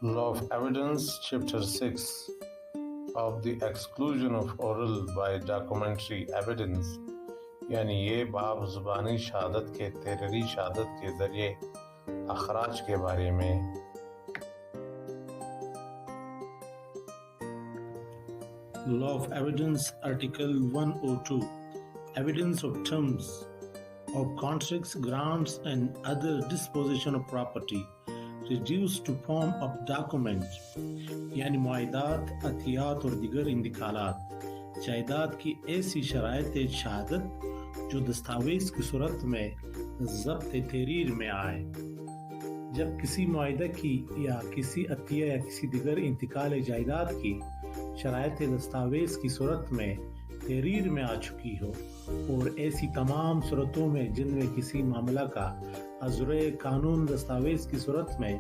Law of Evidence, Chapter 6 of the Exclusion of Oral by Documentary Evidence یعنی یہ باب زبانی شہادت کے تحریری شہادت کے ذریعے اخراج کے بارے میں Law of Evidence, Article 102 Evidence of terms of contracts, grants and other disposition of property reduced to form of document یعنی معاہدات، عطیات اور دیگر انتقالات جائیداد کی ایسی شرائط شہادت جو دستاویز کی صورت میں ضبط تحریر میں آئے۔ جب کسی معاہدہ کی یا کسی عطیہ یا کسی دیگر انتقال جائیداد کی شرائط دستاویز کی صورت میں تحریر میں آ چکی ہو اور ایسی تمام صورتوں میں جن میں کسی معاملہ کا عذر قانون دستاویز کی صورت میں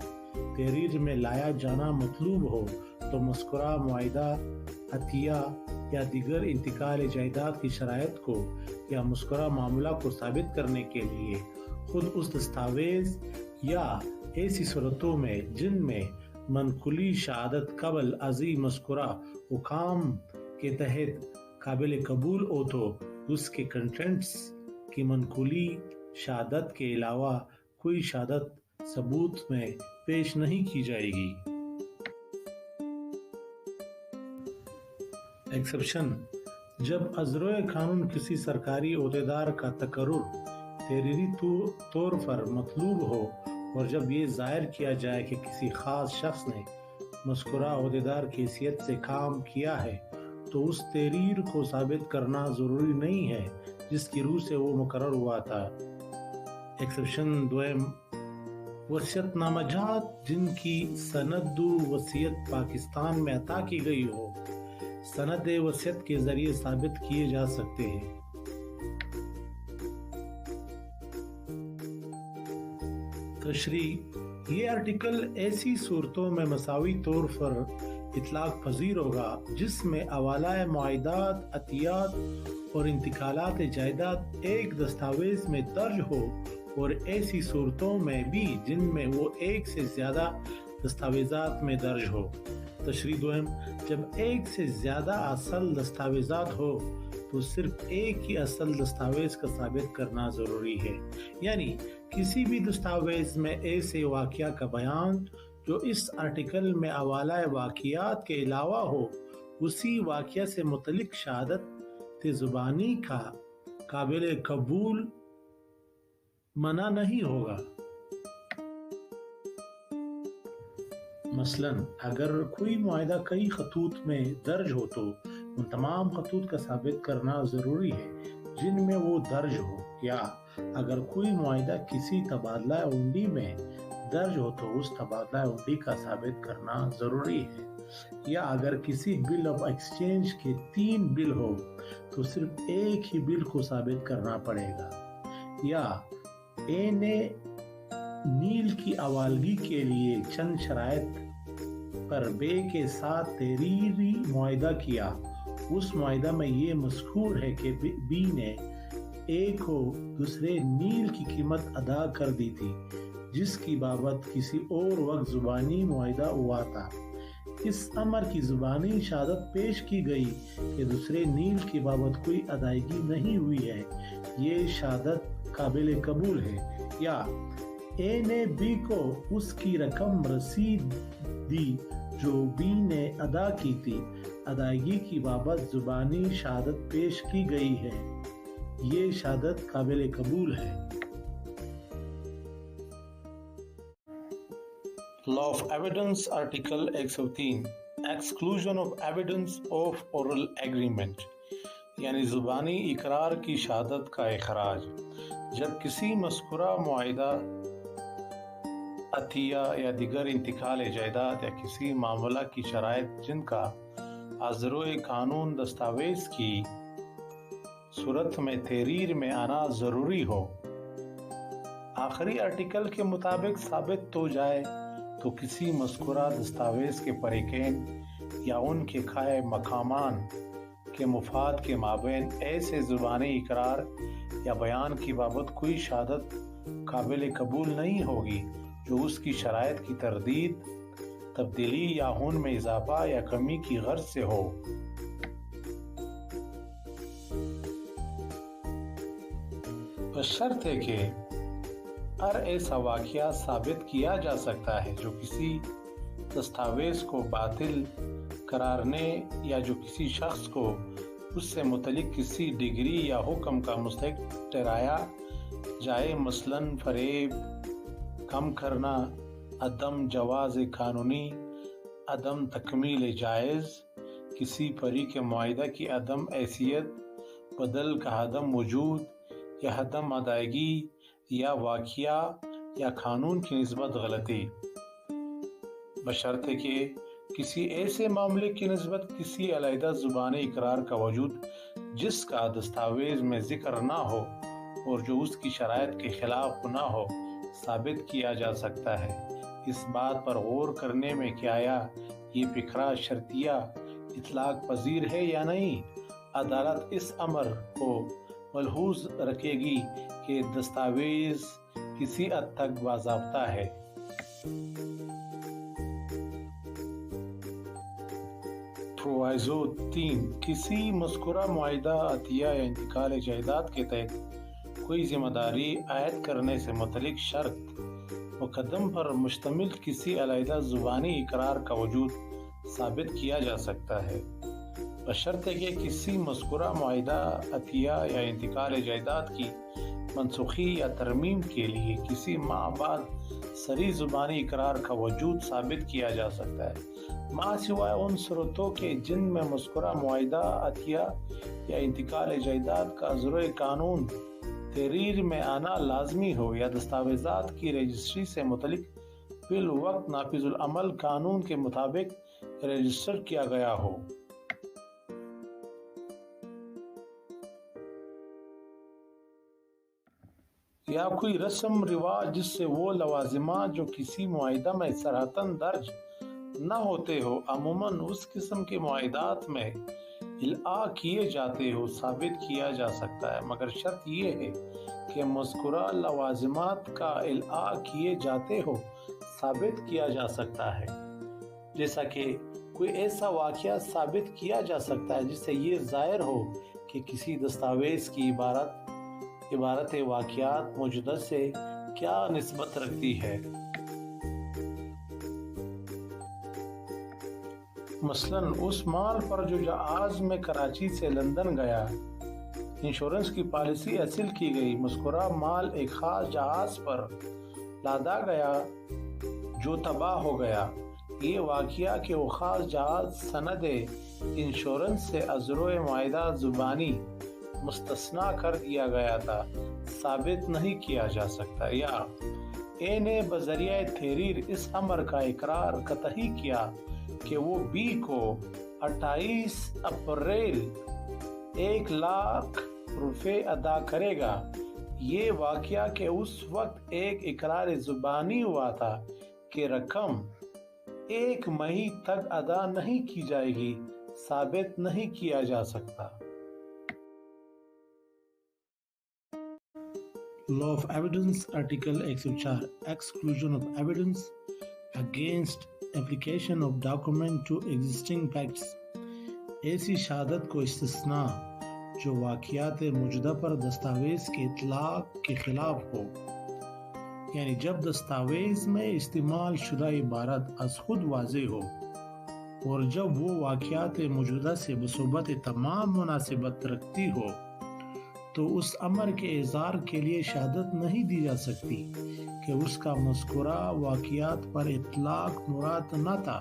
تحریر میں لایا جانا مطلوب ہو تو مذکورہ معاہدہ، عطیہ یا دیگر انتقال جائیداد کی شرائط کو یا مذکورہ معاملہ کو ثابت کرنے کے لیے خود اس دستاویز یا ایسی صورتوں میں جن میں منقولی شہادت قبل ازی مذکورہ حکام کے تحت قابل قبول ہو تو اس کے کنٹینٹس کی منقولی شہادت کے علاوہ کوئی شہادت ثبوت میں پیش نہیں کی جائے گی۔ ایکسپشن: جب عذر قانون کسی سرکاری عہدیدار کا تقرر تحریری طور پر مطلوب ہو اور جب یہ ظاہر کیا جائے کہ کسی خاص شخص نے مذکورہ عہدیدار کی حیثیت سے کام کیا ہے تو اس تحریر کو ثابت کرنا ضروری نہیں ہے جس کی روح سے وہ مقرر ہوا تھا۔ ایکسپشن دوم: وصیت نامہ جات جن کی سند وصیت پاکستان میں عطا کی گئی ہو سند وصیت کے ذریعے ثابت کیے جا سکتے ہیں۔ تشریح: یہ آرٹیکل ایسی صورتوں میں مساوی طور پر اطلاق پذیر ہوگا جس میں حوالہ معاہدات، عطیات اور انتقالات جائیداد ایک دستاویز میں درج ہو اور ایسی صورتوں میں بھی جن میں وہ ایک سے زیادہ دستاویزات میں درج ہو۔ تشریح دوم: جب ایک سے زیادہ اصل دستاویزات ہو تو صرف ایک ہی اصل دستاویز کا ثابت کرنا ضروری ہے، یعنی کسی بھی دستاویز میں ایسے واقعہ کا بیان جو اس آرٹیکل میں حوالہ واقعات کے علاوہ ہو اسی واقعہ سے متعلق شہادت زبانی کا قابل قبول منع نہیں ہوگا۔ مثلا اگر کوئی معاہدہ کئی خطوط میں درج ہو تو ان تمام خطوط کا ثابت کرنا ضروری ہے جن میں وہ درج ہو، یا اگر کوئی معاہدہ کسی تبادلہ ہنڈی میں درج ہو تو اس تبادلہ ہنڈی کا ثابت کرنا ضروری ہے، یا اگر کسی بل آف ایکسچینج کے 3 بل ہو تو صرف ایک ہی بل کو ثابت کرنا پڑے گا، یا اے نے نیل کی حوالگی کے لیے چند شرائط پر بے کے ساتھ تحریری معاہدہ کیا، اس معاہدہ میں یہ مذکور ہے کہ بی نے اے کو دوسرے نیل کی قیمت ادا کر دی تھی جس کی بابت کسی اور وقت زبانی معاہدہ ہوا تھا۔ اس امر کی زبانی شہادت پیش کی گئی کہ دوسرے نیل کی بابت کوئی ادائیگی نہیں ہوئی ہے، یہ شہادت قابل قبول ہے، یا اے نے بی کو اس کی رقم رسید دی جو بی نے ادا کی تھی، ادائیگی کی بابت زبانی شہادت پیش کی گئی ہے، یہ شہادت قابل قبول ہے۔ Law of Evidence, Article 103 Exclusion of Evidence of Oral Agreement یعنی زبانی اقرار کی شہادت کا اخراج۔ جب کسی مذکورہ معاہدہ، عطیہ یا دیگر انتقال جائیداد یا کسی معاملہ کی شرائط جن کا عذر قانون دستاویز کی صورت میں تحریر میں آنا ضروری ہو، آخری آرٹیکل کے مطابق ثابت ہو جائے تو کسی مذکورہ دستاویز کے فریقین یا ان کے قائم مقامان کے مفاد کے مابین ایسے زبانی اقرار یا بیان کی بابت کوئی شہادت قابل قبول نہیں ہوگی جو اس کی شرائط کی تردید، تبدیلی یا خون میں اضافہ یا کمی کی غرض سے ہو۔ بشرط ہے کہ ہر ایسا واقعہ ثابت کیا جا سکتا ہے جو کسی دستاویز کو باطل قرارنے یا جو کسی شخص کو اس سے متعلق کسی ڈگری یا حکم کا مستحق ٹھہرایا جائے، مثلاً فریب، کم کرنا، عدم جواز قانونی، عدم تکمیل جائز، کسی پری کے معاہدہ کی عدم حیثیت، بدل کا عدم وجود یا عدم ادائیگی، یا واقعہ یا قانون کی نسبت غلطی، بشرطے کہ کسی ایسے معاملے کی نسبت کسی علیحدہ زبانی اقرار کا وجود جس کا دستاویز میں ذکر نہ ہو اور جو اس کی شرائط کے خلاف نہ ہو ثابت کیا جا سکتا ہے۔ اس بات پر غور کرنے میں کہ آیا یہ فقرہ شرطیہ اطلاق پذیر ہے یا نہیں، عدالت اس امر کو ملحوظ رکھے گی کہ دستاویز کسی حد تک باضابطہ ہے۔ پرووائزو 3، کسی مذکورہ معاہدہ عطیہ یا انتقال جائیداد کے تحت کوئی ذمہ داری عائد کرنے سے متعلق شرط مقدم پر مشتمل کسی علیحدہ زبانی اقرار کا وجود ثابت کیا جا سکتا ہے، بشرطے کہ کسی مذکورہ معاہدہ عطیہ یا انتقال جائیداد کی منسوخی یا ترمیم کے لیے کسی ماہ بعد صریح زبانی اقرار کا وجود ثابت کیا جا سکتا ہے، ماں سوائے ان صورتوں کے جن میں مذکورہ معاہدہ عطیہ یا انتقال جائیداد کا ذروع قانون تحریر میں آنا لازمی ہو یا دستاویزات کی رجسٹری سے متعلق فی الوقت نافذ العمل قانون کے مطابق رجسٹر کیا گیا ہو۔ یا کوئی رسم رواج جس سے وہ لوازمات جو کسی معاہدہ میں صراحتاً درج نہ ہوتے ہو عموماً اس قسم کے معاہدات میں الغاء کیے جاتے ہو ثابت کیا جا سکتا ہے، مگر شرط یہ ہے کہ مذکورہ لوازمات کا الغاء کیے جاتے ہو ثابت کیا جا سکتا ہے، جیسا کہ کوئی ایسا واقعہ ثابت کیا جا سکتا ہے جس سے یہ ظاہر ہو کہ کسی دستاویز کی عبارت واقعات موجودہ سے کیا نسبت رکھتی ہے۔ مثلاً اس مال پر جو جہاز میں کراچی سے لندن گیا انشورنس کی پالیسی حاصل کی گئی، مذکورہ مال ایک خاص جہاز پر لادا گیا جو تباہ ہو گیا، یہ واقعہ کہ وہ خاص جہاز سند انشورنس سے ازروِ معاہدہ زبانی مستثنیٰ کر دیا گیا تھا ثابت نہیں کیا جا سکتا، یا اے نے بذریعہ تحریر اس امر کا اقرار قطعی کیا کہ وہ بی کو 28 اپریل 1,00,000 روپے ادا کرے گا، یہ واقعہ کہ اس وقت ایک اقرار زبانی ہوا تھا کہ رقم 1 مئی تک ادا نہیں کی جائے گی ثابت نہیں کیا جا سکتا۔ Law of Evidence Article 104 Exclusion of evidence against application of document to existing facts، ایسی شہادت کو استثناء جو واقعات موجودہ پر دستاویز کے اطلاق کے خلاف ہو، یعنی جب دستاویز میں استعمال شدہ عبارت از خود واضح ہو اور جب وہ واقعات موجودہ سے بصورت تمام مناسبت رکھتی ہو تو اس امر کے اظہار کے لیے شہادت نہیں دی جا سکتی کہ اس کا مذکورہ واقعات پر اطلاق مراد نہ تھا۔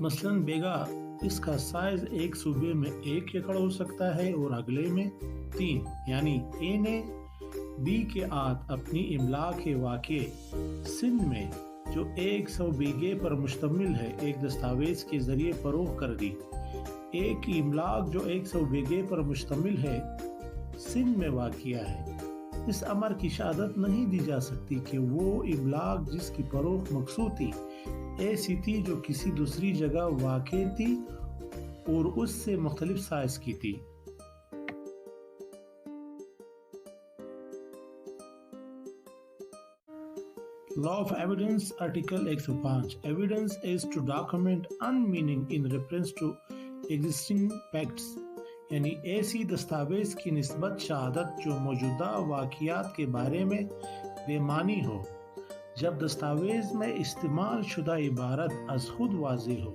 مثلاً بیگا اس کا سائز ایک صوبے میں 1 ایکڑ ہو سکتا ہے اور اگلے میں 3، یعنی اے نے بی کے آت اپنی املاء کے واقع سندھ میں جو 100 بیگے پر مشتمل ہے ایک دستاویز کے ذریعے فروخت کر دی۔ ایک کی املاء جو 100 بیگے پر مشتمل ہے سندھ میں واقع ہے، اس امر کی شہادت نہیں دی جا سکتی کہ وہ املاء جس کی فروخت مقصود تھی ایسی تھی جو کسی دوسری جگہ واقع تھی اور اس سے مختلف سائز کی تھی۔ Law of Evidence Article 105 Evidence is to document unmeaning in reference to existing facts یعنی ایسی دستاویز کی نسبت شہادت جو موجودہ واقعات کے بارے میں بے معنی ہو جب دستاویز میں استعمال شدہ عبارت از خود واضح ہو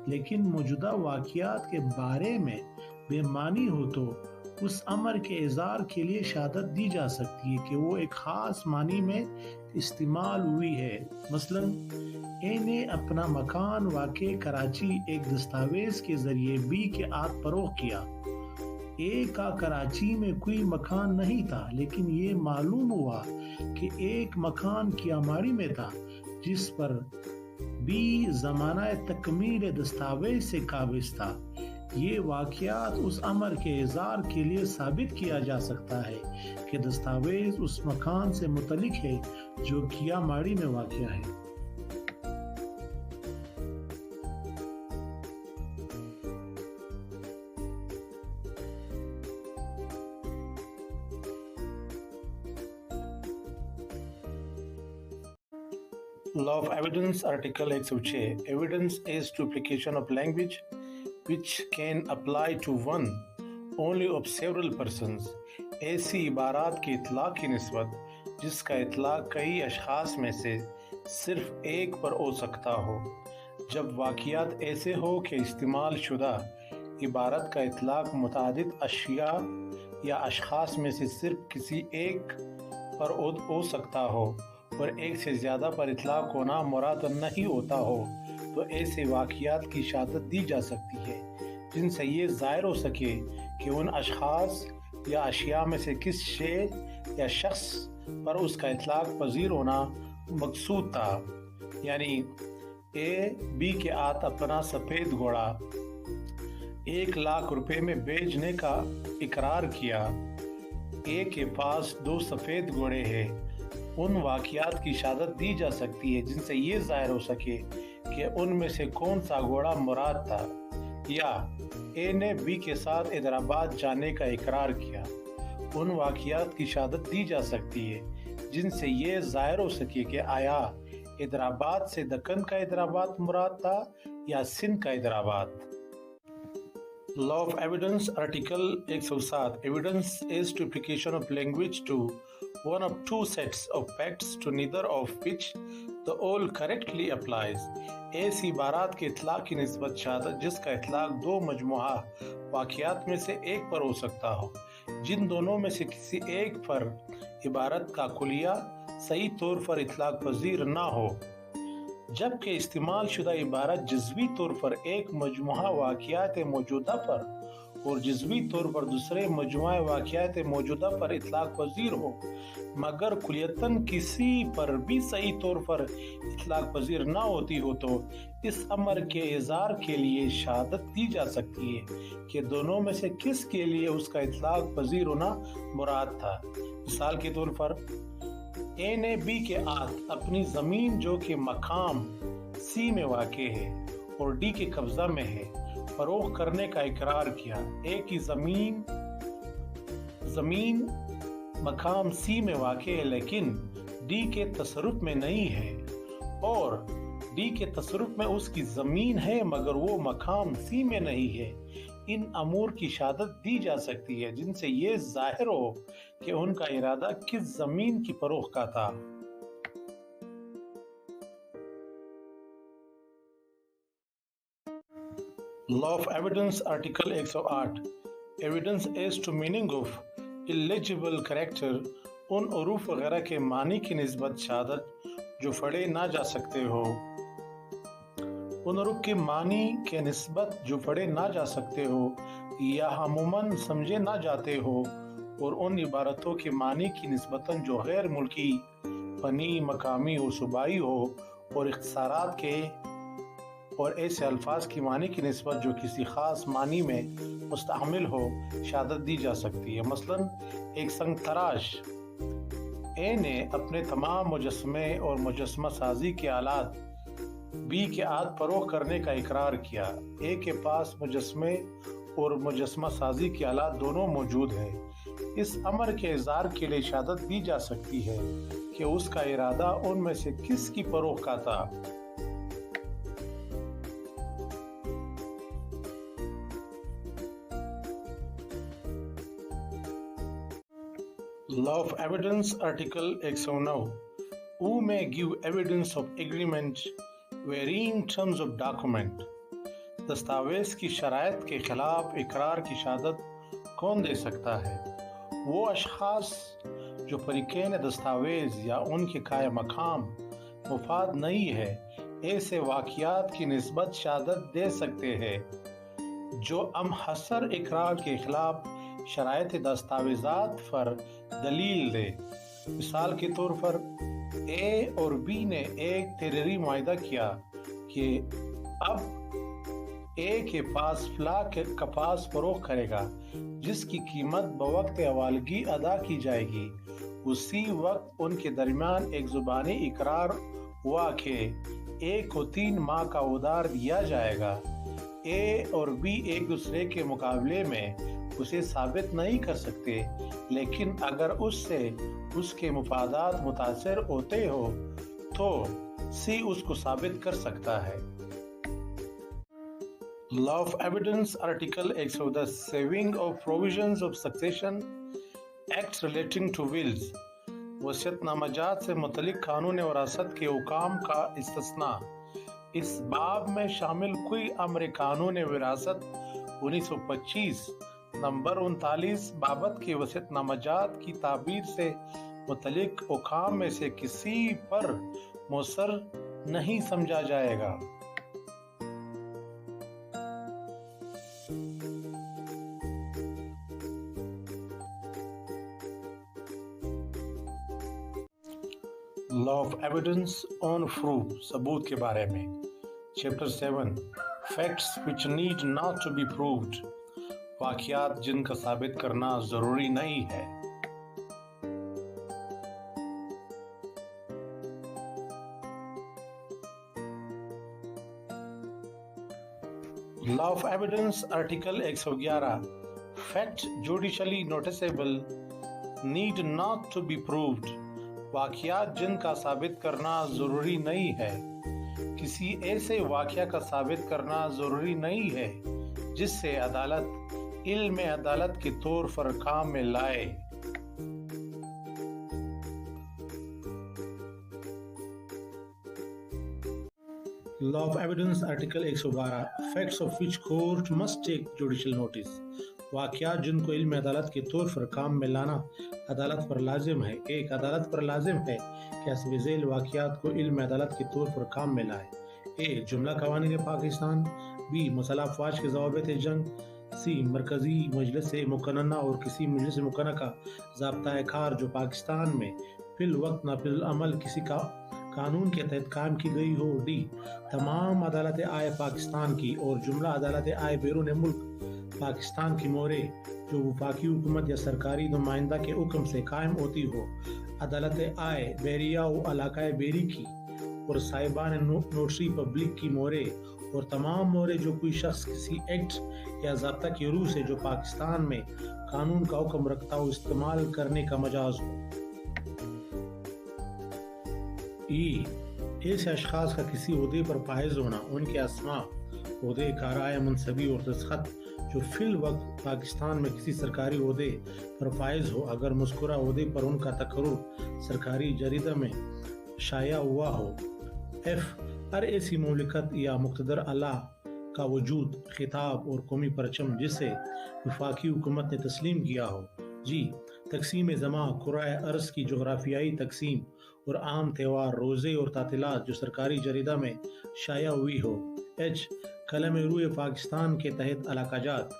لیکن موجودہ واقعات کے بارے میں بے معنی ہو تو اس امر کے اظہار کے لیے شہادت دی جا سکتی ہے کہ وہ ایک خاص معنی میں استعمال ہوئی ہے. مثلا اے نے اپنا مکان واقع کراچی ایک دستاویز کے ذریعے بی کے آت فروخت کیا. اے کا کراچی میں کوئی مکان نہیں تھا لیکن یہ معلوم ہوا کہ ایک مکان کیاماڑی میں تھا جس پر بی زمانہ تکمیل دستاویز سے قابض تھا. یہ واقعات اس امر کے اظہار کے لیے ثابت کیا جا سکتا ہے کہ دستاویز اس مکان سے متعلق ہے جو کیاماڑی میں واقع ہے. Law of Evidence Article 106 Evidence is to application of language which can apply to one only of several persons. ایسی عبارات کی اطلاق کی نسبت جس کا اطلاق کئی اشخاص میں سے صرف ایک پر ہو سکتا ہو. جب واقعات ایسے ہو کہ استعمال شدہ عبارت کا اطلاق متعدد اشیاء یا اشخاص میں سے صرف کسی ایک پر ہو سکتا ہو اور ایک سے زیادہ پر اطلاق ہونا مراد نہیں ہوتا ہو تو ایسے واقعات کی شہادت دی جا سکتی ہے جن سے یہ ظاہر ہو سکے کہ ان اشخاص یا اشیاء میں سے کس شے یا شخص پر اس کا اطلاق پذیر ہونا مقصود تھا. یعنی اے بی کے ہاتھ اپنا سفید گھوڑا 1,00,000 روپے میں بیچنے کا اقرار کیا. اے کے پاس 2 سفید گھوڑے ہیں. ان واقعات کی شہادت دی جا سکتی ہے جن سے یہ ظاہر ہو سکے کہ ان میں سے کون سا گھوڑا مراد تھا. یا اے نے بی کے ساتھ حیدرآباد جانے کا اقرار کیا. ان واقعات کی شہادت دی جا سکتی ہے جن سے یہ ظاہر ہو سکے کہ آیا حیدرآباد سے دکن کا حیدرآباد مراد تھا یا سندھ کا Hyderabad. Law of Evidence Article 107 Evidence is to application of language to one of two sets of facts to neither of which the whole correctly applies. ایسی عبارات کے اطلاق کی نسبت شہادت جس کا اطلاق 2 مجموعہ واقعات میں سے ایک پر ہو سکتا ہو جن دونوں میں سے کسی ایک پر عبارت کا کلیہ صحیح طور پر اطلاق پذیر نہ ہو جبکہ استعمال شدہ عبارت جزوی طور پر ایک مجموعہ واقعات موجودہ پر اور جزوی طور پر دوسرے مجموعہ واقعات موجودہ پر اطلاق پذیر ہو مگر کلیتاً کسی پر بھی صحیح طور پر اطلاق پذیر نہ ہوتی ہو تو اس امر کے اظہار کے لیے شہادت دی جا سکتی ہے کہ دونوں میں سے کس کے لیے اس کا اطلاق پذیر ہونا مراد تھا. مثال کے طور پر اے نے بی کے ہاتھ اپنی زمین جو کہ مقام سی میں واقع ہے اور ڈی کے قبضہ میں ہے فروخت کرنے کا اقرار کیا. اے کی زمین مقام سی میں واقع ہے لیکن ڈی کے تصرف میں نہیں ہے اور ڈی کے تصرف میں اس کی زمین ہے مگر وہ مقام سی میں نہیں ہے. ان امور کی شہادت دی جا سکتی ہے جن سے یہ ظاہر ہو کہ ان کا ارادہ کس زمین کی فروخت کا تھا. Law of Evidence Article 108 Evidence as to meaning of illegible character ان حروف وغیرہ کے معنی کی نسبت شہادت جو پڑھے نہ جا سکتے ہو. ان حروف کے معنی کے نسبت جو پڑھے نہ جا سکتے ہو یا عموماً سمجھے نہ جاتے ہو اور ان عبارتوں کے معنی کی نسبتاً جو غیر ملکی فنی مقامی اور صوبائی ہو اور اختصارات کے اور ایسے الفاظ کی معنی کی نسبت جو کسی خاص معنی میں مستعمل ہو شہادت دی جا سکتی ہے. مثلا ایک سنگ تراش اے نے اپنے تمام مجسمے اور مجسمہ سازی کے آلات بی کے ہاتھ فروخت کرنے کا اقرار کیا. اے کے پاس مجسمے اور مجسمہ سازی کے آلات دونوں موجود ہیں اس امر کے اظہار کے لیے شہادت دی جا سکتی ہے کہ اس کا ارادہ ان میں سے کس کی فروغ کا تھا۔ Law of Evidence Article 109 Who may give evidence of agreement varying terms of document؟ دستاویز کی شرائط کے خلاف اقرار کی شہادت کون دے سکتا ہے؟ وہ اشخاص جو فریقین دستاویز یا ان کے قائم مقام مفاد نہیں ہے ایسے واقعات کی نسبت شہادت دے سکتے ہیں جو ام حصر اقرار کے خلاف شرائط دستاویزات پر دلیل دے۔ مثال کے طور پر اے اور بی نے ایک تحریری معاہدہ کیا کہ اب اے کے پاس فلاں کے کپاس فروخت کرے گا جس کی قیمت بوقت حوالگی ادا کی جائے گی۔ اسی وقت ان کے درمیان ایک زبانی اقرار ہوا کہ اے کو 3 ماہ کا ادھار دیا جائے گا۔ اے اور بی ایک دوسرے کے مقابلے میں اسے ثابت نہیں کر سکتے، لیکن اگر اس سے اس کے مفادات متاثر ہوتے ہو تو سی اس کو ثابت کر سکتا ہے۔ Law of Evidence Article 110 Saving of Provisions of Succession Acts Relating to Wills وصیت نامہ جات سے متعلق قانون وراثت کے حکام کا استثناء۔ اس باب میں شامل کوئی امر قانون وراثت 1925 نمبر 39 بابت کے وصیت نامہ جات کی تعبیر سے متعلق حکام میں سے کسی پر مؤثر نہیں سمجھا جائے گا۔ Law of Evidence on Proof ثبوت کے بارے میں۔ Chapter 7 Facts which need not to be proved واقعات جن کا ثابت کرنا ضروری نہیں ہے۔ Law of Evidence Article 111 Fact judicially noticeable need not to be proved واقعات جن کا ثابت کرنا ضروری نہیں ہے۔ کسی ایسے واقعہ کا ثابت کرنا ضروری نہیں ہے جس سے عدالت علم عدالت کے طور پر کام میں لائے۔ Law of Evidence Article 112 Facts of which court must take judicial notice واقعات جن کو علم عدالت کے طور پر کام میں لانا عدالت پر لازم ہے۔ ایک عدالت پر لازم ہے کہ حسب ذیل واقعات کو علم عدالت کے طور پر کام میں لائے۔ اے جملہ قوانین پاکستان، بی مسلح افواج کے ضوابط جنگ، سی مرکزی مجلس مقننہ اور کسی مجلس مقننہ کا ضابطہ کار جو پاکستان میں فی الوقت نافذ العمل کسی کا قانون کے تحت قائم کی گئی ہو، ڈی تمام عدالتیں آئے پاکستان کی اور جملہ عدالتیں آئے بیرون ملک پاکستان کی مورے جو وفاقی حکومت یا سرکاری نمائندہ کے حکم سے قائم ہوتی ہو، عدالتیں آئے بیریہ و علاقہ بیری کی اور صاحبان نوٹری پبلک کی مورے اور تمام مورے جو کوئی شخص کسی ایکٹ یا ضابطہ کی روح سے جو پاکستان میں قانون کا حکم رکھتا ہو استعمال کرنے کا مجاز ہو۔ ایسے اشخاص کا کسی عہدے پر فائز ہونا، ان کے اسماء، عہدے کارائے منصبی اور دستخط جو فی الوقت پاکستان میں کسی سرکاری عہدے پر فائز ہو اگر مذکورہ عہدے پر ان کا تقرر سرکاری جریدہ میں شائع ہوا ہو۔ ہر ایسی مملکت یا مقتدر اعلیٰ کا وجود، خطاب اور قومی پرچم جسے وفاقی حکومت نے تسلیم کیا ہو۔ جی تقسیم زماں، کرۂ ارض کی جغرافیائی تقسیم اور عام تہوار، روزے اور تعطیلات جو سرکاری جریدہ میں شائع ہوئی ہو۔ قلم روئے پاکستان کے تحت علاقہ جات۔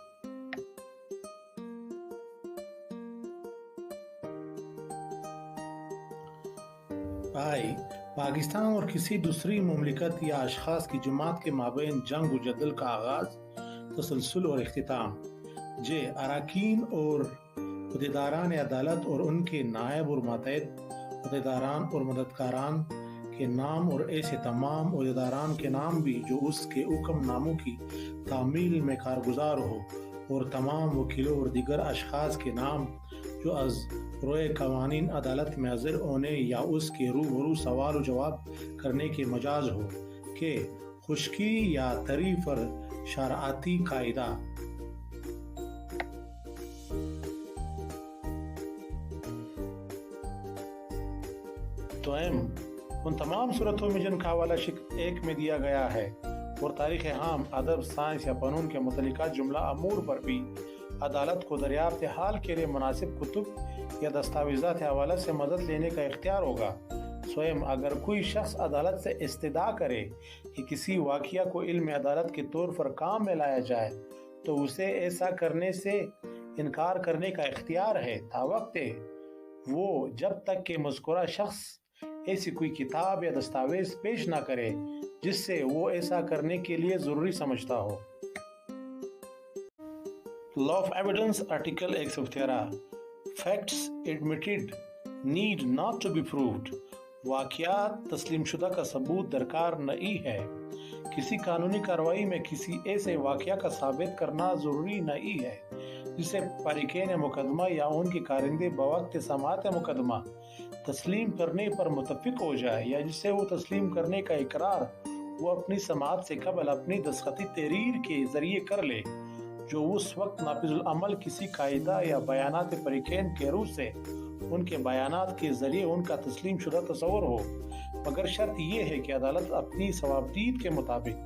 پاکستان اور کسی دوسری مملکت یا اشخاص کی جماعت کے مابین جنگ و جدل کا آغاز، تسلسل اور اختتام۔ اراکین اور عہدیداران عدالت اور ان کے نائب اور ماتحت عہدیداران اور مددگاران کے نام اور ایسے تمام عہدیداران کے نام بھی جو اس کے حکم ناموں کی تعمیل میں کارگزار ہو، اور تمام وکیلوں اور دیگر اشخاص کے نام جو از روئے قوانین عدالت میں حاضر ہونے یا اس کے روبرو سوال و جواب کرنے کے مجاز ہو کہ خشکی یا تری پر شرعاتی قاعدہ دوئم ان تمام صورتوں میں جن کا حوالہ شکل 1 میں دیا گیا ہے اور تاریخ عام ادب سائنس یا فنون کے متعلقہ جملہ امور پر بھی عدالت کو دریافت حال کے لیے مناسب کتب یا دستاویزات حوالہ سے مدد لینے کا اختیار ہوگا۔ سوئم اگر کوئی شخص عدالت سے استدعا کرے کہ کسی واقعہ کو علم عدالت کے طور پر کام میں لایا جائے تو اسے ایسا کرنے سے انکار کرنے کا اختیار ہے تاوقت وہ جب تک کہ مذکورہ شخص ایسی کوئی کتاب یا دستاویز پیش نہ کرے جس سے وہ ایسا کرنے کے لیے ضروری سمجھتا ہو۔ Law of evidence article 113 facts admitted need not to be proved واقعات تسلیم شدہ کا ثبوت درکار نہیں ہے۔ کسی قانونی کارروائی میں کسی ایسے واقعہ کا ثابت کرنا ضروری نہیں ہے جسے فریقین مقدمہ یا ان کے کارندے بوقت سماعت مقدمہ تسلیم کرنے پر متفق ہو جائے یا جسے وہ تسلیم کرنے کا اقرار وہ اپنی سماعت سے قبل اپنی دستخطی تحریر کے ذریعے کر لے جو اس وقت نافذ العمل کسی قاعدہ یا بیانات فریقین کے روح سے ان کے بیانات کے ذریعے ان کا تسلیم شدہ تصور ہو، مگر شرط یہ ہے کہ عدالت اپنی ثوابدید کے مطابق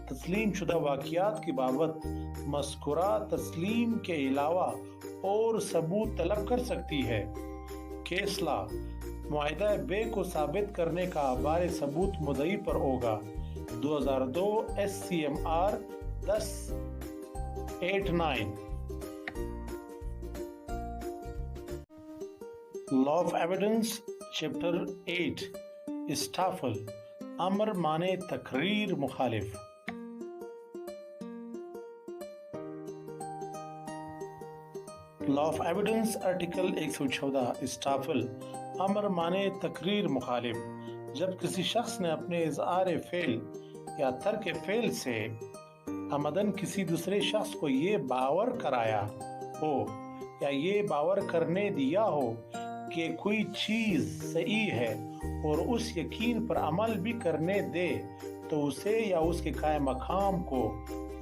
تسلیم شدہ واقعات کی بابت مذکورہ تسلیم کے علاوہ اور ثبوت طلب کر سکتی ہے۔ کیس لا معاہدہ بے کو ثابت کرنے کا بار ثبوت مدعی پر ہوگا۔ 2002 SCMR 1089 law of evidence chapter 8 استافل امر مانے تقریر مخالف۔ لا آف ایویڈنس آرٹیکل 114 استافل امر مانے تقریر مخالف جب کسی شخص نے اپنے اظہار فعل یا ترک فعل سے عمدن کسی دوسرے شخص کو یہ باور کرایا ہو یا یہ باور کرنے دیا ہو کہ کوئی چیز صحیح ہے اور اس یقین پر عمل بھی کرنے دے تو اسے یا اس کے قائم مقام کو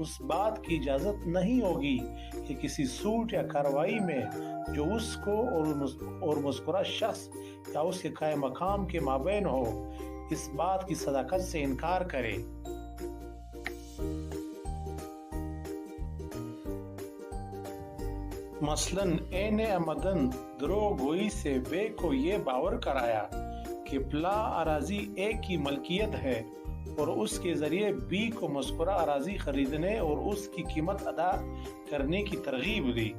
اس بات کی اجازت نہیں ہوگی کہ کسی سوٹ یا کارروائی میں جو اس کو اور مذکورہ شخص یا اس کے قائم مقام کے مابین ہو اس بات کی صداقت سے انکار کرے۔ مثلاً این عمدن دروغ گوئی سے بے کو یہ باور کرایا کہ پلا اراضی اے کی ملکیت ہے اور اس کے ذریعے بی کو مذکورہ اراضی خریدنے اور اس کی قیمت ادا کرنے کی ترغیب دی۔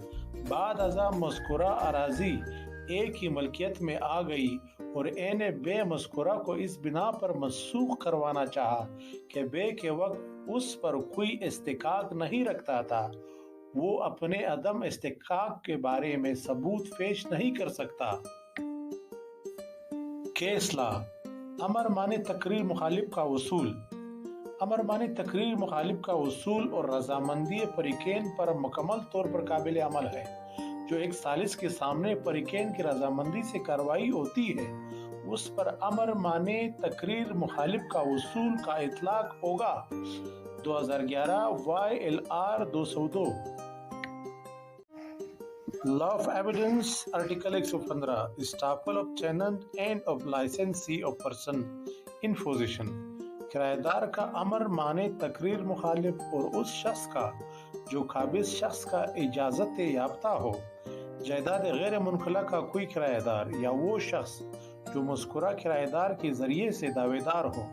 بعد ازاں مذکورہ اراضی اے کی ملکیت میں آ گئی اور اے نے بے مذکورہ کو اس بنا پر منسوخ کروانا چاہا کہ بے کے وقت اس پر کوئی استحقاق نہیں رکھتا تھا، وہ اپنے عدم استحقاق کے بارے میں ثبوت پیش نہیں کر سکتا۔ کیس لا امر مانے تقریر مخالف کا اصول۔ امر مانے تقریر مخالف کا اصول اور رضامندی فریقین پر مکمل طور پر قابل عمل ہے۔ جو ایک ثالث کے سامنے فریقین کی رضامندی سے کارروائی ہوتی ہے اس پر امر مانے تقریر مخالف کا اصول کا اطلاق ہوگا۔ 2011 YLR 202 law of evidence article 115 estoppel of tenant and of licensee of person in position کرایہ دار کا امر مانے تقریر مخالف اور اس شخص کا جو قابض شخص کا اجازت یافتہ ہو۔ جائیداد غیر منقلع کا کوئی کرایہ دار یا وہ شخص جو مذکورہ کرایہ دار کے ذریعے سے دعوے دار ہو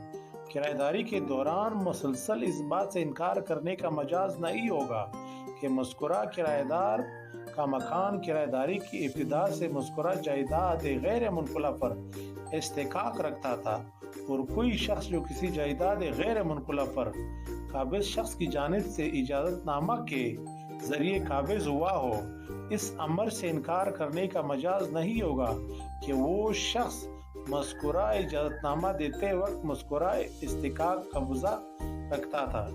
کرایہ داری کے دوران مسلسل اس بات سے انکار کرنے کا مجاز نہیں ہوگا کہ مذکورہ کرایہ دار کا مکان کرایہ داری کی ابتدا سے مذکورہ جائیداد غیر منقلع پر استحقاق رکھتا تھا، اور کوئی شخص جو کسی جائیداد غیر منقلع پر قابض شخص کی جانب سے اجازت نامہ کے ذریعے قابض ہوا ہو اس امر سے انکار کرنے کا مجاز نہیں ہوگا کہ وہ شخص مذکورہ اجازت نامہ دیتے وقت مذکورہ استحقاق قبضہ رکھتا تھا۔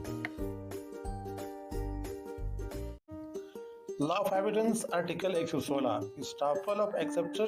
Law of Evidence Article 116 Estoppel of Acceptor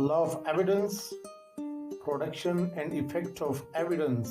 Law of Evidence Production and Effect of Evidence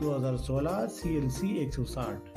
2016 CLC 160।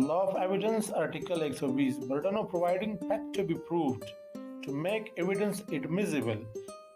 Law of Evidence Article 120 Burden of providing fact to be proved to make evidence admissible।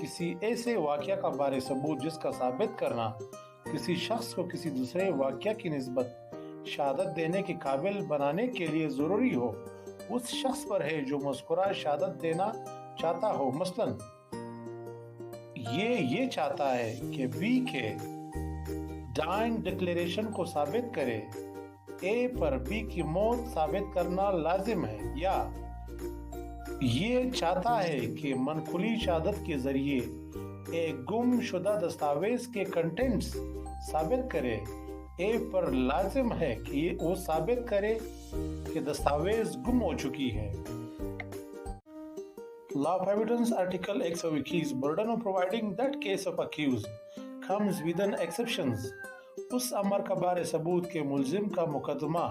کسی ایسے واقعہ کا بارے ثبوت جس کا ثابت کرنا کسی شخص کو کسی دوسرے واقعہ کی نسبت شہادت دینے کے قابل بنانے کے لیے ضروری ہو اس شخص پر ہے جو مذکورہ شہادت دینا چاہتا ہو۔ مثلا یہ چاہتا ہے کہ بی کے ڈائنگ ڈکلیریشن کو ثابت کرے، اے پر بی کی موت ثابت کرنا لازم ہے، یا یہ چاہتا ہے کہ منقولی شہادت کے ذریعے ایک گم شدہ دستاویز کے کنٹینٹس ثابت کرے، اے پر لازم ہے کہ وہ ثابت کرے کہ دستاویز گم ہو چکی ہے۔ Law of Evidence Article 121 Burden of providing that case of accused comes within exceptions۔ اس امر کا بارے ثبوت کے ملزم کا مقدمہ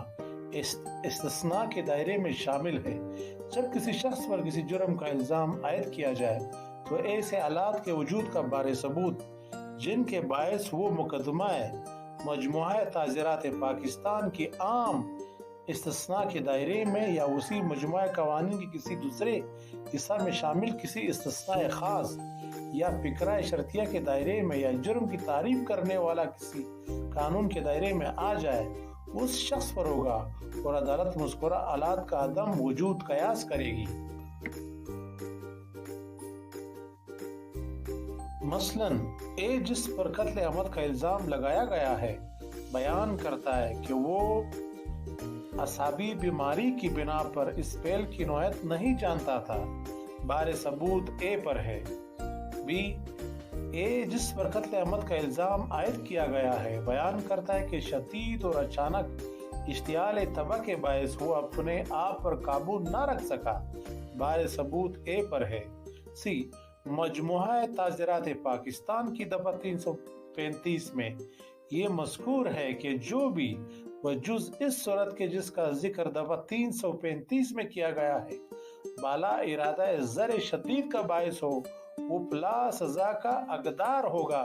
استثناء کے دائرے میں شامل ہے۔ جب کسی شخص پر کسی جرم کا الزام عائد کیا جائے تو ایسے آلات کے وجود کا بارے ثبوت جن کے باعث وہ مقدمہ مجموعہ تعزیرات پاکستان کی عام استثناء کے دائرے میں یا اسی مجموعہ قوانین کے کسی دوسرے حصہ میں شامل کسی استثناء خاص یا فقرہ شرطیہ کے دائرے میں یا جرم کی تعریف کرنے والا کسی قانون کے دائرے میں آ جائے اس شخص پر ہوگا اور عدالت مذکورہ آلات کا عدم وجود قیاس کرے گی۔ مثلا اے جس پر قتل عمد کا الزام لگایا گیا ہے بیان کرتا ہے کہ وہ اعصابی بیماری کی بنا پر اس فعل کی نوعیت نہیں جانتا تھا، بارے ثبوت اے پر ہے۔ بی اے جس پر قتل عمد کا الزام عائد کیا گیا ہے بیان کرتا ہے کہ شدید اور اچانک اشتعال تباہ کے باعث وہ اپنے آپ پر قابو نہ رکھ سکا، بارے ثبوت اے پر ہے۔ سی مجموعہ تعزیرات پاکستان کی دفعہ 335 میں یہ مذکور ہے کہ جو بھی بجز اس صورت کے جس کا ذکر دفعہ 335 میں کیا گیا ہے بالا ارادہ زر شدید کا باعث ہو وہ پلا سزا کا حقدار ہوگا۔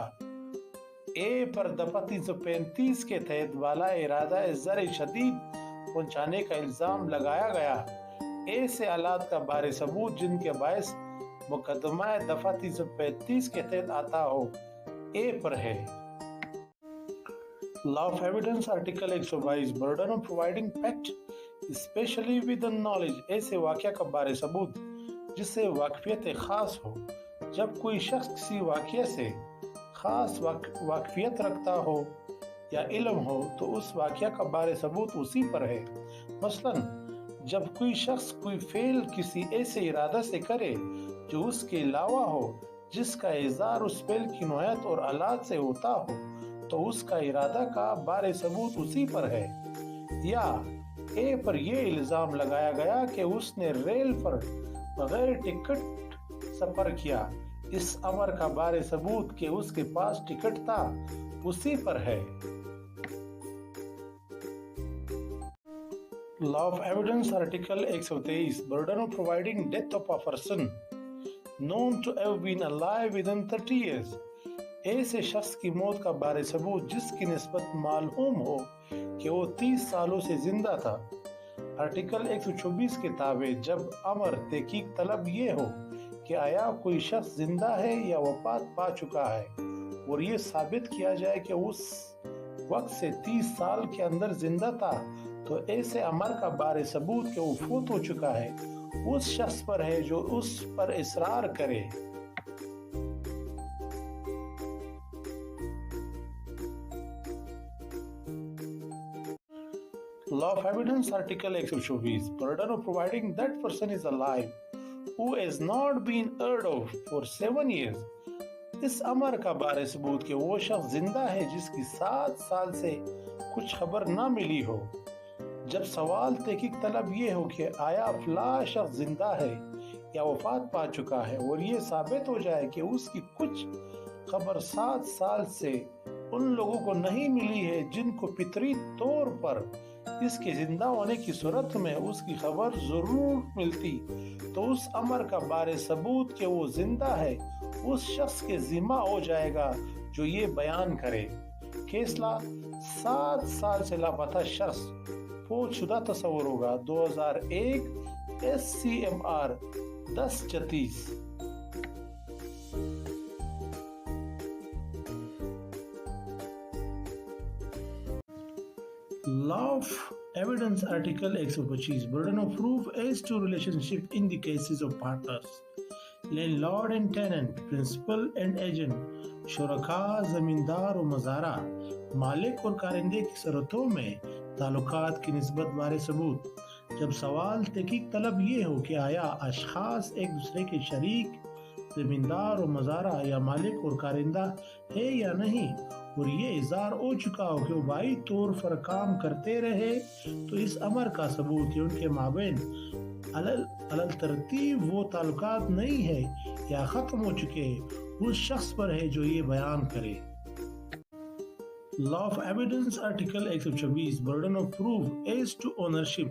اے پر دفعہ 335 کے تحت بالا ارادہ زر شدید پہنچانے کا الزام لگایا گیا، اے سے آلات کا بارے ثبوت جن کے باعث مقدمہ دفعہ 335 کے تحت آتا ہو اے پر ہے۔ Law of Evidence Article 122 Burden of providing fact especially with the knowledge ایسے واقعہ کا بارے ثبوت جس سے واقفیت خاص ہو۔ جب کوئی شخص کسی واقعہ سے خاص واقفیت رکھتا ہو یا علم ہو تو اس واقعہ کا بارے ثبوت اسی پر ہے۔ مثلا جب کوئی شخص کوئی فعل کسی ایسے ارادہ سے کرے جو اس کے علاوہ ہو جس کا اظہار اس فعل کی نوعیت اور آلات سے ہوتا ہو تو اس کا ارادہ کا بارے ثبوت اسی پر ہے۔ یا اے پر یہ الزام لگایا گیا کہ اس نے ریل پر بغیر ٹکٹ سفر کیا، اس امر کا بارے ثبوت کہ اس کے پاس ٹکٹ تھا اسی پر ہے۔ Law of Evidence Article 123 Burden of providing death of a person known to have been alive within 30 years ایسے شخص کی موت کا بارے ثبوت جس کی نسبت معلوم ہو کہ وہ 30 سالوں سے زندہ تھا۔ آرٹیکل 124 کے تابع جب امر تحقیق طلب یہ ہو کہ آیا کوئی شخص زندہ ہے یا وفات پا چکا ہے اور یہ ثابت کیا جائے کہ اس وقت سے 30 سال کے اندر زندہ تھا تو ایسے امر کا بارے ثبوت کہ وہ فوت ہو چکا ہے اس شخص پر ہے جو اس پر اصرار کرے۔ Law of Evidence Article 124 Burden of providing that person is alive who has not been heard of for 7 years اس امر کا بارے ثبوت کہ وہ شخص زندہ ہے جس کی 7 سال سے کچھ خبر نہ ملی ہو۔ جب سوال تحقیق طلب یہ ہو کہ آیا فلاں شخص زندہ ہے یا وفات پا چکا ہے اور یہ ثابت ہو جائے کہ اس کی کچھ خبر 7 سال سے ان لوگوں کو نہیں ملی ہے جن کو فطری طور پر اس کے زندہ ہونے کی صورت میں اس کی خبر ضرور ملتی تو اس امر کا بارے ثبوت کہ وہ زندہ ہے اس شخص کے ذمہ ہو جائے گا جو یہ بیان کرے۔ فیصلہ 7 سال سے لاپتہ شخص فوت شدہ تصور ہوگا 2001 SCMR 1036۔ Law of Evidence Article 125 Burden of proof as to relationship in the cases of partners, landlord and tenant, principal and agent, شرکا زمیندار و مزارع، مالک اور کارندے کی صورتوں میں تعلقات کی نسبت بارے ثبوت۔ جب سوال تحقیق طلب یہ ہو کہ آیا اشخاص ایک دوسرے کے شریک، زمیندار و مزارع یا مالک اور کارندہ ہے یا نہیں، اور یہ اظہار ہو چکا ہو کہ وہ بائی طور پر کام کرتے رہے، تو اس امر کا ثبوت ان کے مابین علل ترتیب وہ تعلقات نہیں ہے یا ختم ہو چکے اس شخص پر ہے جو یہ بیان کرے۔ Law of Evidence Article 126 Burden of proof as to ownership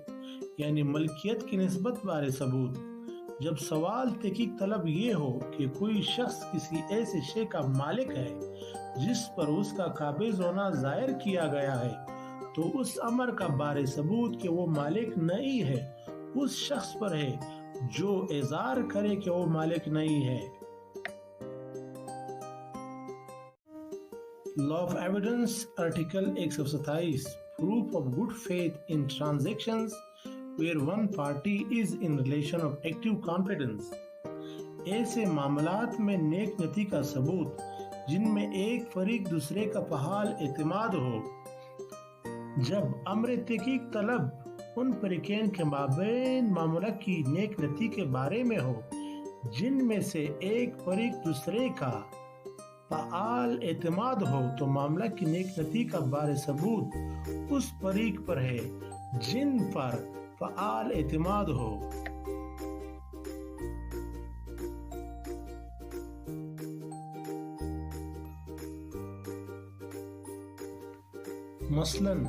یعنی ملکیت کی نسبت بارے ثبوت۔ جب سوال تحقیق طلب یہ ہو کہ کوئی شخص کسی ایسے شے کا مالک ہے جس پر اس کا قابض ہونا ظاہر کیا گیا ہے، تو اس امر کا بارے ثبوت کہ وہ مالک نہیں ہے اس شخص پر ہے جو اظہار کرے کہ وہ مالک نہیں ہے۔ Law of Evidence Article 127 Proof of good faith in transactions where one party is in relation of active confidence۔ ایسے معاملات میں نیک نیتی کا ثبوت جن میں ایک فریق دوسرے کا بحال اعتماد ہو۔ جب امر تحقیق طلب ان فریقین کے مابین معاملہ کی نیک نیتی کے بارے میں ہو جن میں سے ایک فریق دوسرے کا فعال اعتماد ہو، تو معاملہ کی نیک نیتی کا بارے ثبوت اس فریق پر ہے جن پر فعال اعتماد ہو۔ مثلاً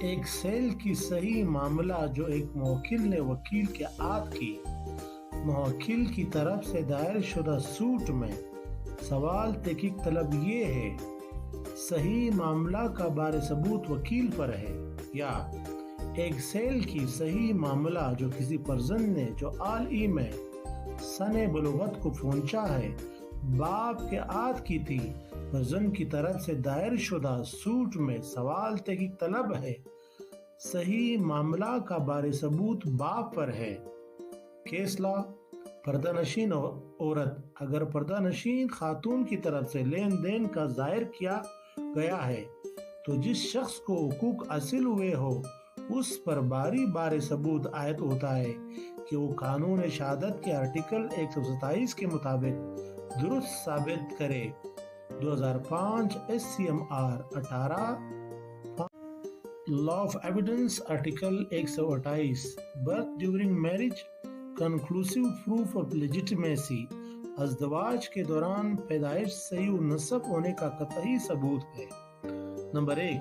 ایک سیل کی صحیح معاملہ جو ایک موکل نے وکیل کے عہد کی موکل کی طرف سے دائر شدہ سوٹ میں سوال تحقیق طلب یہ ہے صحیح معاملہ کا بارے ثبوت وکیل پر ہے، یا ایک سیل کی صحیح معاملہ جو کسی پرزن نے جو حال ہی میں سن بلوغت کو پہنچا ہے باپ کے عہد کی تھی، پرزن کی طرف سے دائر شدہ سوٹ میں سوال تحقیق طلب ہے، صحیح معاملہ کا بارے ثبوت باپ پر ہے۔ کیس لا، پردہ نشین عورت اگر پردہ نشین خاتون کی طرف سے لین دین کا ظاہر کیا گیا ہے تو جس شخص کو حقوق حاصل ہوئے ہو اس پر بارے ثبوت عائد ہوتا ہے کہ وہ قانون شہادت کے آرٹیکل 127 کے مطابق درست ثابت کرے۔ 2005 SCMR 18 Law of Evidence Article 128 Birth during marriage Conclusive proof of legitimacy ازدواج کے دوران پیدائش صحیح و نسب ہونے کا قطعی ثبوت ہے۔ نمبر 1،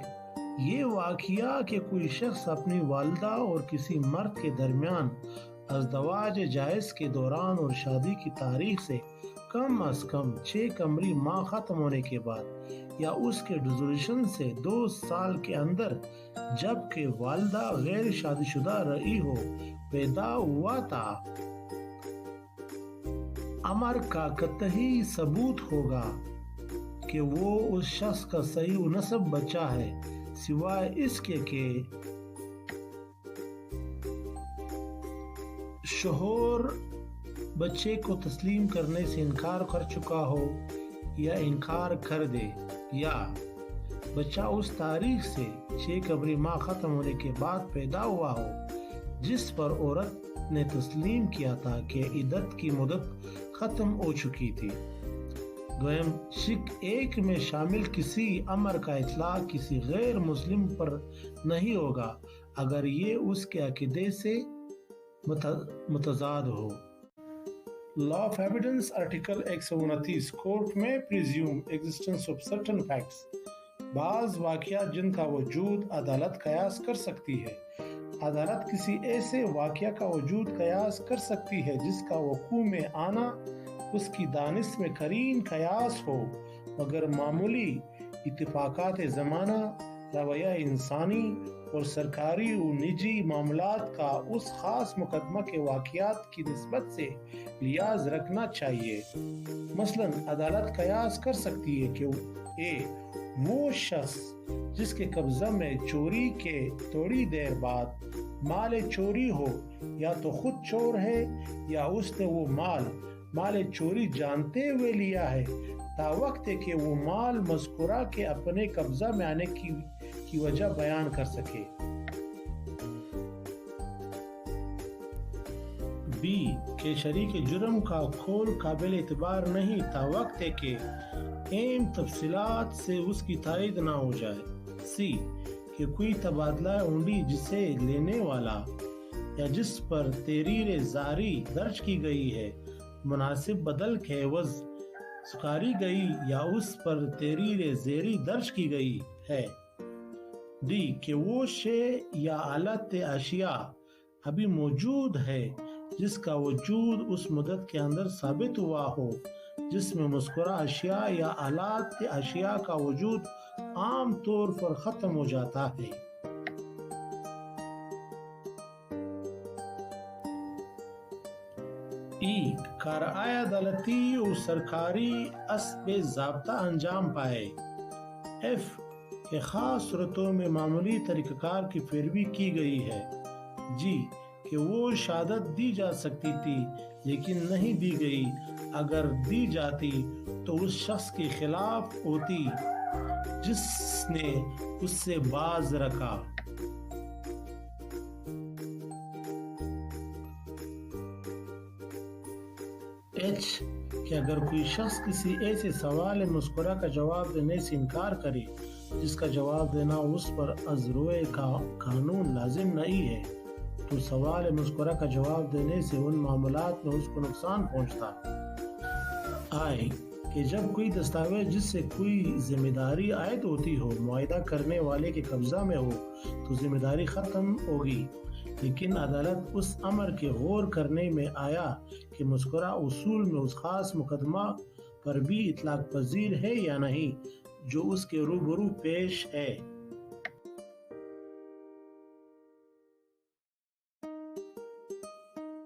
یہ واقعہ کہ کوئی شخص اپنی والدہ اور کسی مرد کے درمیان ازدواج جائز کے دوران اور شادی کی تاریخ سے کم از کم 6 قمری ماہ ختم ہونے کے بعد یا اس کے ڈیزولوشن سے 2 سال کے اندر جبکہ والدہ غیر شادی شدہ رہی ہو پیدا ہوا تھا، امر کا قطعی ثبوت ہوگا کہ وہ اس شخص کا صحیح و نسب بچہ ہے، سوائے اس کے کہ شوہر بچے کو تسلیم کرنے سے انکار کر چکا ہو یا انکار کر دے، یا بچہ اس تاریخ سے 6 قمری ماہ ختم ہونے کے بعد پیدا ہوا ہو جس پر عورت نے تسلیم کیا تھا کہ عدت کی مدت ختم ہو چکی تھی۔ دویم، شق 1 میں شامل کسی امر کا اطلاق کسی غیر مسلم پر نہیں ہوگا اگر یہ اس کے عقیدے سے متضاد ہو۔ Law of Evidence Article 129 court میں presume existence of certain facts بعض واقعات جن کا وجود عدالت قیاس کر سکتی ہے۔ عدالت کسی ایسے واقعہ کا وجود قیاس کر سکتی ہے جس کا وقوع میں آنا اس کی دانش میں قرین قیاس ہو، مگر معمولی اتفاقات زمانہ رویہ انسانی اور سرکاری و نجی معاملات کا اس خاص مقدمہ کے واقعات کی نسبت سے لحاظ رکھنا چاہیے۔ مثلاً عدالت قیاس کر سکتی ہے کہ وہ شخص جس کے قبضہ میں چوری کے تھوڑی دیر بعد مال چوری ہو یا تو خود چور ہے یا اس نے وہ مال چوری جانتے ہوئے لیا ہے، تا وقت ہے کہ وہ مال مذکورہ کے اپنے قبضہ میں آنے کی وجہ بیان کر سکے۔ بی کہ شریک جرم کا کھول قابل اعتبار نہیں تا وقت ہے کہ اہم تفصیلات سے اس کی تائید نہ ہو جائے۔ سی کہ کوئی تبادلہ ہنڈی جسے لینے والا یا جس پر تحریر زاری درج کی گئی ہے مناسب بدل کے عوض سکاری گئی یا اس پر تحریر زیری درج کی گئی ہے۔ ڈی کہ وہ شے یا آلت اشیاء ابھی موجود ہے جس کا وجود اس مدت کے اندر ثابت ہوا ہو جس میں مذکورہ اشیاء یا آلات اشیاء کا وجود عام طور پر ختم ہو جاتا ہے۔ ای کارروائی عدالتی و سرکاری اسب ضابطہ انجام پائے۔ ایف کہ خاص صورتوں میں معمولی طریقہ کار کی پیروی کی گئی ہے۔ جی کہ وہ شہادت دی جا سکتی تھی لیکن نہیں دی گئی، اگر دی جاتی تو اس شخص کے خلاف ہوتی جس نے اس سے باز رکھا۔ ایچ کہ اگر کوئی شخص کسی ایسے سوال مذکورہ کا جواب دینے سے انکار کرے جس کا جواب دینا اس پر از روئے قانون لازم نہیں ہے تو سوال مذکورہ کا جواب دینے سے ان معاملات میں اس کو نقصان پہنچتا۔ آئی کہ جب کوئی دستاویز جس سے کوئی ذمہ داری عائد ہوتی ہو معاہدہ کرنے والے کے قبضہ میں ہو تو ذمہ داری ختم ہوگی، لیکن عدالت اس امر کے غور کرنے میں آیا کہ مذکورہ اصول میں اس خاص مقدمہ پر بھی اطلاق پذیر ہے یا نہیں جو اس کے روبرو پیش ہے۔